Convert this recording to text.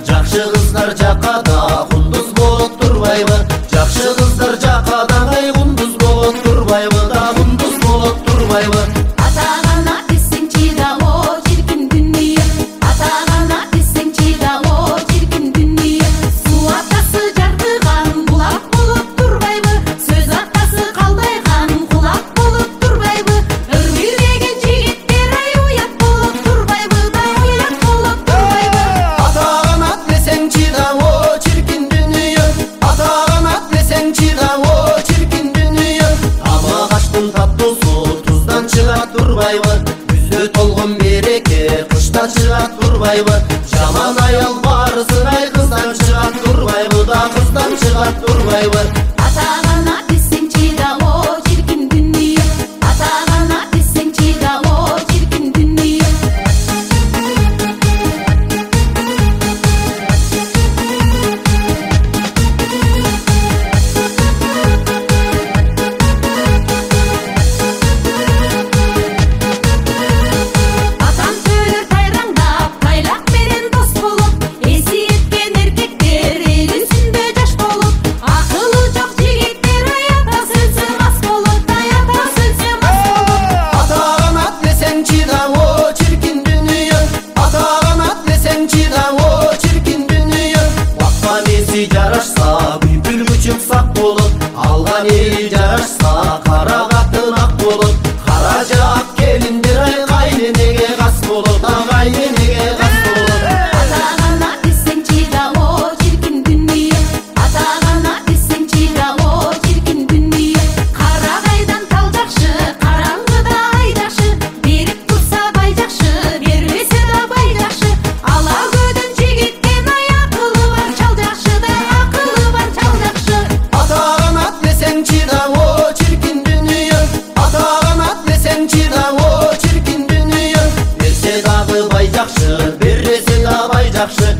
Жакшы кыздар жакада кундуз болуп турбайбы? Жакшы кыздар жакада кундуз болуп турбайбы? Да кундуз болуп турбайбы? Атагана десеңчи да о чиркин дүнүйө, атагана десеңчи да о чиркин дүнүйө. Суу атасы жартыган булак болуп турбайбы? Сөз атасы калдайган кулак болуп турбайбы? Өрбүреген жигиттер ай уят болуп турбайбы? Да уят болуп турбайбы? Атагана десеңчи да о чиркин дүнүйө, атагана десеңчи да о чиркин дүнүйө. Тамак аштын таттуусу туздан чыгат турбайбы? Күздө толгон береке кыштан чыгат турбайбы? Жаман аял барысын ай кыздан чыгат турбайбы? Да кыздан чыгат турбайбы? Атагана десеңчи да о чиркин дүнүйө, атагана десеңчи да о чиркин дүнүйө. Атам төрөр тайраңдап, тайлак менен дос болуп, эси эткен эркектер эл үстүндө жаш болуп, акылы жок жигиттер аята сөзсө мас болуп, аята сөзсө мас болуп. Атагана десеңчи да о чиркин дүнүйө, атагана десеңчи да о чиркин дүнүйө. Бакка мези жарашса, бүлбүл күчүк сак болуп, алган эли жарашса, кара катын ак болуп, кара жаак келиндер ай кайненеге кас болуп, кайненеге кас болуп. Атагана десеңчи да о чиркин дүнүйө, атагана десеңчи да о чиркин дүнүйө. Карагайдан тал жакшы, караңгыда ай жакшы, берип турса бай жакшы, бербесе да бай жакшы. Ала көдөн жигиттен ай акылы бар чал жакшы, да акылы бар чал жакшы. Атагана десеңчи да о чиркин дүнүйө, атагана десеңчи да о чиркин дүнүйө. Берсе дагы бай жакшы, бербесе да бай жакшы.